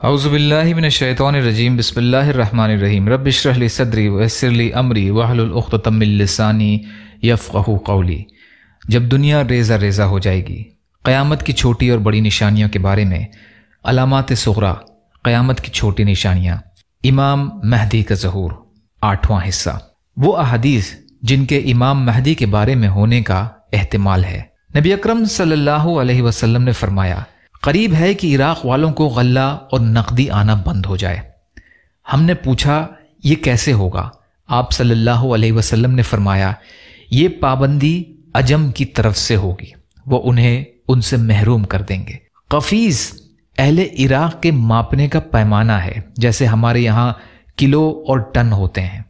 अऊज़ु बिल्लाहि मिनश्शैतानिर रजीम बिस्मिल्लाहिर्रहमानिर रहीम रब्बि इश्रह ली सदरी वयस्सिर ली अमरी वहलुल उक़्दतम मिन लिसानी यफ़क़हू क़ौली। जब दुनिया रेज़ा रेज़ा हो जाएगी, क़यामत की छोटी और बड़ी निशानियों के बारे में, अलामात सुग़रा, क़यामत की छोटी निशानियाँ, इमाम महदी का ज़हूर, 8वां हिस्सा। वो अहादीस जिनके इमाम महदी के बारे में होने का एहतिमाल है। नबी अकरम सल्लल्लाहु अलैहि वसल्लम ने फरमाया, करीब है कि इराक़ वालों को गल्ला और नकदी आना बंद हो जाए। हमने पूछा, ये कैसे होगा? आप सल्लल्लाहु अलैहि वसल्लम ने फरमाया, ये पाबंदी अजम की तरफ से होगी, वो उन्हें उनसे महरूम कर देंगे। कफीज़ अहले इराक़ के मापने का पैमाना है, जैसे हमारे यहाँ किलो और टन होते हैं।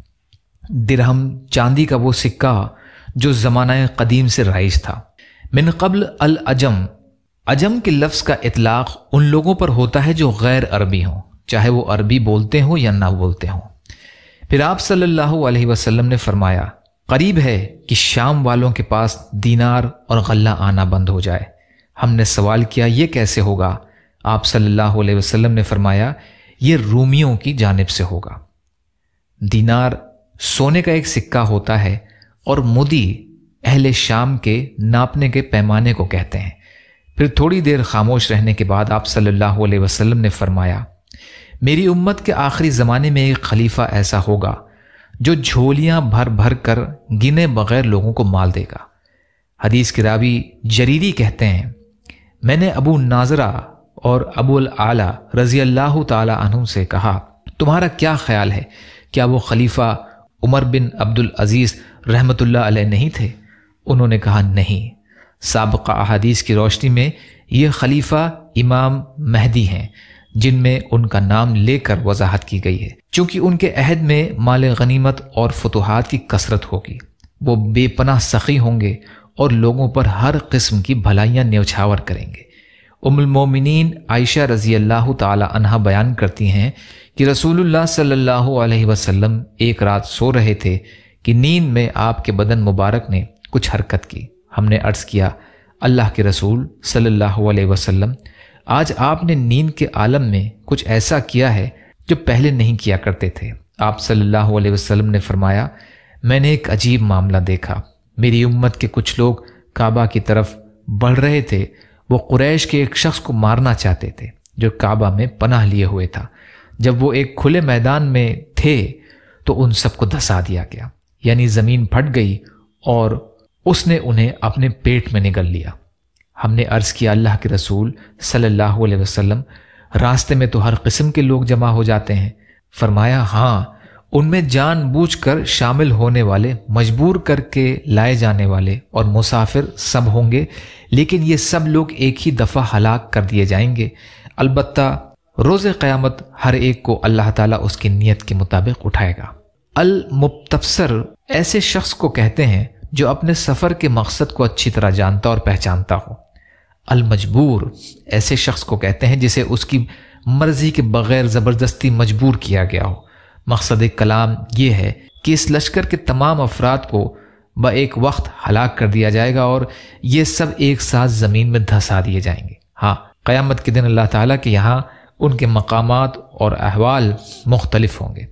दिरहम चांदी का वो सिक्का जो ज़माना कदीम से राइज था। मिन क़ब्ल अल अजम, अजम के लफ्ज़ का इतलाक़ उन लोगों पर होता है जो गैर अरबी हों, चाहे वो अरबी बोलते हों या ना बोलते हों। फिर आप सल्लल्लाहु अलैहि वसल्लम ने फरमाया, करीब है कि शाम वालों के पास दीनार और गल्ला आना बंद हो जाए। हमने सवाल किया, ये कैसे होगा? आप सल्लल्लाहु अलैहि वसल्लम ने फरमाया, ये रूमियों की जानिब से होगा। दीनार सोने का एक सिक्का होता है और मुदी अहले शाम के नापने के पैमाने को कहते हैं। फिर थोड़ी देर खामोश रहने के बाद आप सल्लल्लाहु अलैहि वसल्लम ने फरमाया, मेरी उम्मत के आखिरी ज़माने में एक खलीफा ऐसा होगा जो झोलियां भर भर कर गिने बगैर लोगों को माल देगा। हदीस के रावी जरीरी कहते हैं, मैंने अबू नाजरा और अबुल आला रज़ी अल्लाह ताला अन्हु से कहा, तुम्हारा क्या ख्याल है, क्या वो खलीफा उमर बिन अब्दुल अजीज़ रहमतुल्लाह अलैह नहीं थे? उन्होंने कहा, नहीं। साबिक़ा अहादीस की रोशनी में ये खलीफा इमाम महदी हैं, जिनमें उनका नाम लेकर वजाहत की गई है। चूंकि उनके अहद में माल गनीमत और फतुहात की कसरत होगी, वो बेपनाह सखी होंगे और लोगों पर हर किस्म की भलाइयाँ न्यौछावर करेंगे। उम्मुल मोमिनीन आयशा रज़ी अल्लाह ताला अन्हा बयान करती हैं कि रसूलुल्लाह सल्लल्लाहु अलैहि वसल्लम एक रात सो रहे थे कि नींद में आपके बदन मुबारक ने कुछ हरकत की। हमने अर्ज़ किया, अल्लाह के रसूल सल्लल्लाहु अलैहि वसल्लम, आज आपने नींद के आलम में कुछ ऐसा किया है जो पहले नहीं किया करते थे। आप सल्लल्लाहु अलैहि वसल्लम ने फरमाया, मैंने एक अजीब मामला देखा। मेरी उम्मत के कुछ लोग काबा की तरफ बढ़ रहे थे। वो कुरैश के एक शख्स को मारना चाहते थे जो काबा में पनाह लिए हुए था। जब वो एक खुले मैदान में थे तो उन सबको धंसा दिया गया, यानी ज़मीन फट गई और उसने उन्हें अपने पेट में निगल लिया। हमने अर्ज़ किया, अल्लाह के रसूल सल्लल्लाहु अलैहि वसल्लम, रास्ते में तो हर किस्म के लोग जमा हो जाते हैं। फरमाया, हाँ, उनमें जानबूझकर शामिल होने वाले, मजबूर करके लाए जाने वाले और मुसाफिर सब होंगे, लेकिन ये सब लोग एक ही दफ़ा हलाक कर दिए जाएंगे। अलबत्ता रोज़े क़यामत हर एक को अल्लाह ताला उसकी नीयत के मुताबिक उठाएगा। अल मुब्तसर ऐसे शख्स को कहते हैं जो अपने सफ़र के मकसद को अच्छी तरह जानता और पहचानता हो। अल मजबूर ऐसे शख्स को कहते हैं जिसे उसकी मर्जी के बगैर ज़बरदस्ती मजबूर किया गया हो। मकसद कलाम ये है कि इस लश्कर के तमाम अफराद को ब एक वक्त हलाक कर दिया जाएगा और ये सब एक साथ ज़मीन में धंसा दिए जाएंगे। हाँ, क़यामत के दिन अल्लाह ताला के यहाँ उनके मकामात और अहवाल मुख्तलिफ होंगे।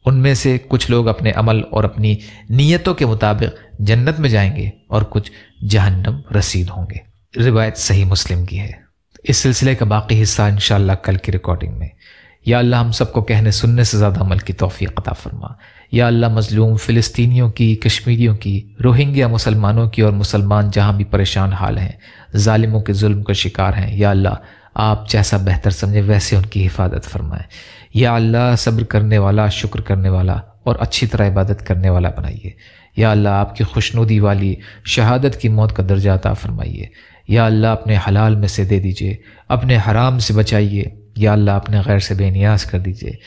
उनमें से कुछ लोग अपने अमल और अपनी नीयतों के मुताबिक जन्नत में जाएंगे और कुछ जहन्नम रसीद होंगे। रिवायत सही मुस्लिम की है। इस सिलसिले का बाकी हिस्सा इंशाअल्लाह कल की रिकॉर्डिंग में। या अल्लाह हम सबको कहने सुनने से ज़्यादा अमल की तौफीक अता फरमा। या अल्लाह मजलूम फ़िलिस्तीनियों की, कश्मीरियों की, रोहिंग्या मुसलमानों की और मुसलमान जहाँ भी परेशान हाल हैं, ज़ालिमों के जुल्म का शिकार हैं, या अल्लाह आप जैसा बेहतर समझे वैसे उनकी हिफाजत फरमाएँ। या अल्लाह सब्र करने वाला, शुक्र करने वाला और अच्छी तरह इबादत करने वाला बनाइए। या अल्लाह आपकी खुशनुदी वाली शहादत की मौत का दर्जा अता फरमाइए। या अल्लाह अपने हलाल में से दे दीजिए, अपने हराम से बचाइए। या अल्लाह अपने गैर से बेनियाज कर दीजिए।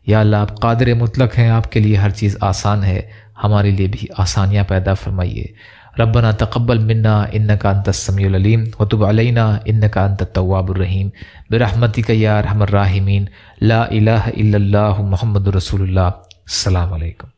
या अल्लाह आप कादिर मुतलक हैं, आपके लिए हर चीज़ आसान है, हमारे लिए भी आसानियाँ पैदा फरमाइए। रब्बना तक़ब्बल मिन्ना इन्नका अंतस समीउल अलीम व तुब अलैना इन्नका अंतत तव्वाबुर रहीम बिरहमतिका या अरहमर राहिमीन। ला इलाहा इल्लल्लाहु मुहम्मदुर रसूलुल्लाह। अस्सलामु अलैकुम।